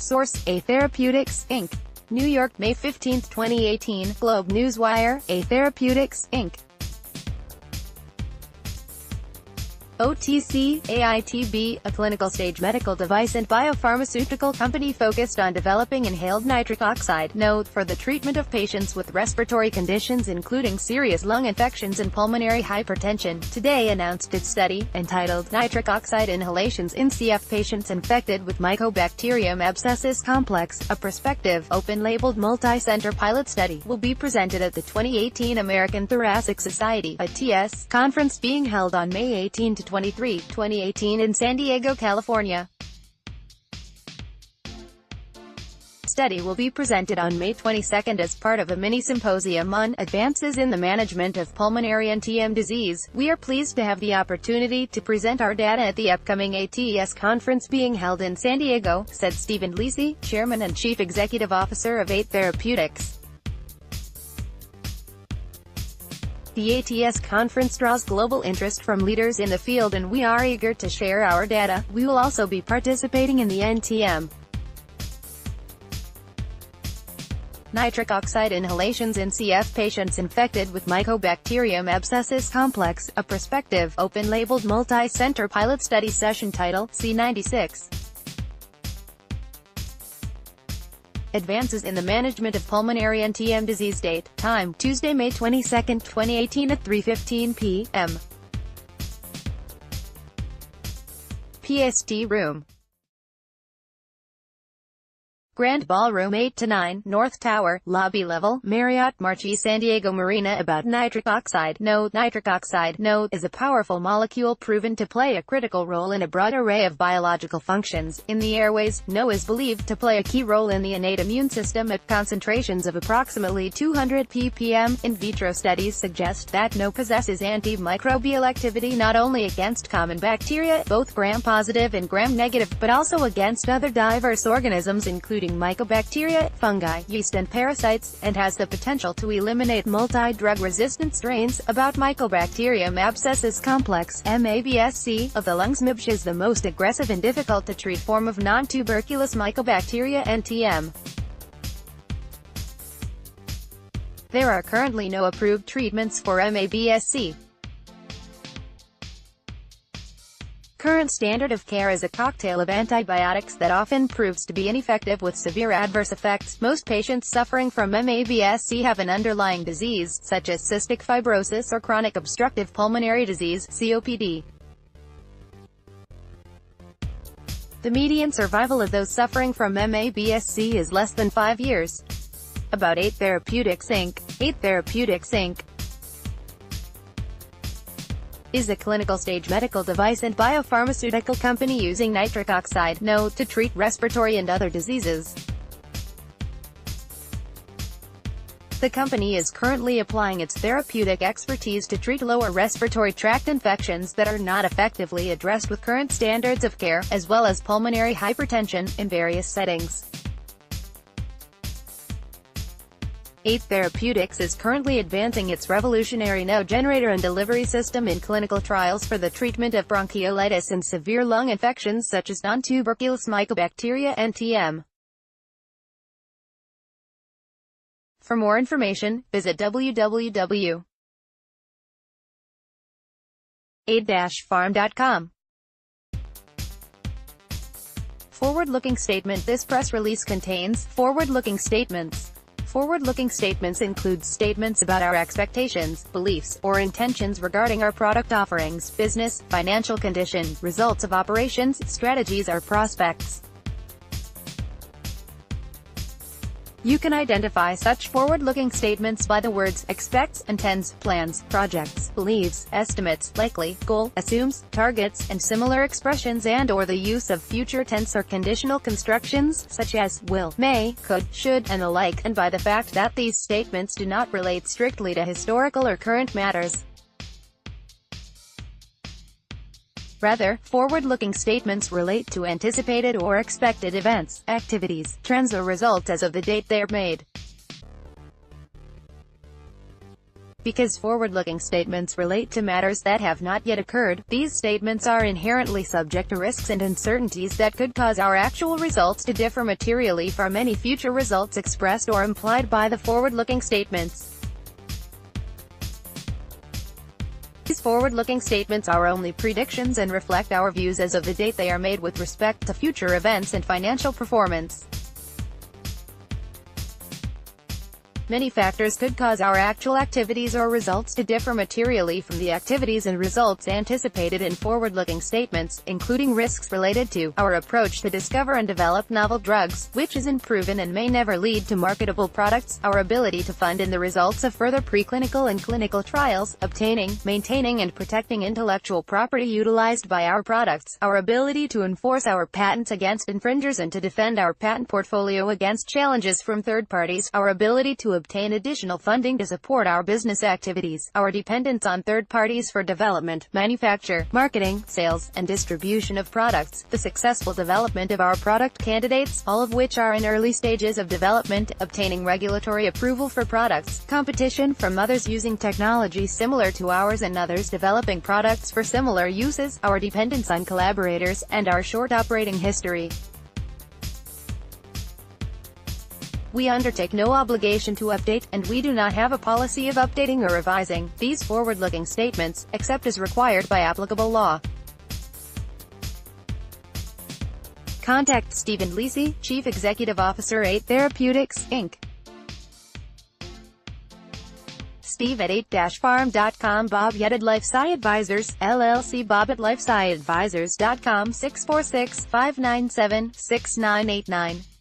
Source: AIT Therapeutics, Inc. New York, May 15, 2018. Globe NEWSWIRE. AIT Therapeutics, Inc. OTC, AITB, a clinical-stage medical device and biopharmaceutical company focused on developing inhaled nitric oxide (NO) for the treatment of patients with respiratory conditions including serious lung infections and pulmonary hypertension, today announced its study, entitled Nitric Oxide Inhalations in CF patients infected with Mycobacterium Abscessus Complex. A prospective, open-labeled multi-center pilot study will be presented at the 2018 American Thoracic Society (AITS) conference being held on May 18 to 23, 2018 in San Diego, California. Study will be presented on May 22 as part of a mini-symposium on Advances in the Management of Pulmonary NTM Disease. We are pleased to have the opportunity to present our data at the upcoming AITS conference being held in San Diego, said Stephen Lisi, Chairman and Chief Executive Officer of AIT Therapeutics. The AITS conference draws global interest from leaders in the field and we are eager to share our data. We will also be participating in the NTM Nitric Oxide Inhalations in CF patients infected with Mycobacterium Abscessus Complex, a prospective, open-labeled multi-center pilot study session title, C96. Advances in the Management of Pulmonary NTM Disease. Date, time, Tuesday, May 22, 2018 at 3:15 p.m. PST Room. Grand Ballroom 8 to 9, North Tower, Lobby Level, Marriott Marquis San Diego Marina. About nitric oxide. NO. Nitric oxide, NO, is a powerful molecule proven to play a critical role in a broad array of biological functions. In the airways, NO is believed to play a key role in the innate immune system at concentrations of approximately 200 ppm. In vitro studies suggest that NO possesses antimicrobial activity not only against common bacteria, both gram-positive and gram-negative, but also against other diverse organisms including mycobacteria, fungi, yeast and parasites, and has the potential to eliminate multi-drug resistant strains. About Mycobacterium Abscessus Complex, MABSC, of the lungs. MABSC is the most aggressive and difficult to treat form of non-tuberculous Mycobacteria NTM. There are currently no approved treatments for MABSC. Current standard of care is a cocktail of antibiotics that often proves to be ineffective with severe adverse effects. Most patients suffering from MABSC have an underlying disease, such as cystic fibrosis or chronic obstructive pulmonary disease, COPD. The median survival of those suffering from MABSC is less than 5 years. About AIT Therapeutics, Inc. AIT Therapeutics, Inc. is a clinical-stage medical device and biopharmaceutical company using nitric oxide (NO) to treat respiratory and other diseases. The company is currently applying its therapeutic expertise to treat lower respiratory tract infections that are not effectively addressed with current standards of care, as well as pulmonary hypertension, in various settings. AIT Therapeutics is currently advancing its revolutionary NO generator and delivery system in clinical trials for the treatment of bronchiolitis and severe lung infections such as non-tuberculous Mycobacteria NTM. For more information, visit www.ait-pharm.com. Forward-looking statement. This press release contains forward-looking statements. Forward-looking statements include statements about our expectations, beliefs, or intentions regarding our product offerings, business, financial condition, results of operations, strategies or prospects. You can identify such forward-looking statements by the words expects, intends, plans, projects, believes, estimates, likely, goal, assumes, targets, and similar expressions and/or the use of future tense or conditional constructions, such as will, may, could, should, and the like, and by the fact that these statements do not relate strictly to historical or current matters. Rather, forward-looking statements relate to anticipated or expected events, activities, trends or results as of the date they are made. Because forward-looking statements relate to matters that have not yet occurred, these statements are inherently subject to risks and uncertainties that could cause our actual results to differ materially from any future results expressed or implied by the forward-looking statements. These forward-looking statements are only predictions and reflect our views as of the date they are made with respect to future events and financial performance. Many factors could cause our actual activities or results to differ materially from the activities and results anticipated in forward-looking statements, including risks related to our approach to discover and develop novel drugs, which is unproven and may never lead to marketable products, our ability to fund in the results of further preclinical and clinical trials, obtaining, maintaining and protecting intellectual property utilized by our products, our ability to enforce our patents against infringers and to defend our patent portfolio against challenges from third parties, our ability to obtain additional funding to support our business activities, our dependence on third parties for development, manufacture, marketing, sales, and distribution of products, the successful development of our product candidates, all of which are in early stages of development, obtaining regulatory approval for products, competition from others using technology similar to ours and others developing products for similar uses, our dependence on collaborators, and our short operating history. We undertake no obligation to update, and we do not have a policy of updating or revising these forward-looking statements, except as required by applicable law. Contact Stephen Lisi, Chief Executive Officer, AIT Therapeutics, Inc. Steve at 8-farm.com. Bob Yedid LifeSci Advisors, LLC. Bob at LifeSciAdvisors.com. 646-597-6989.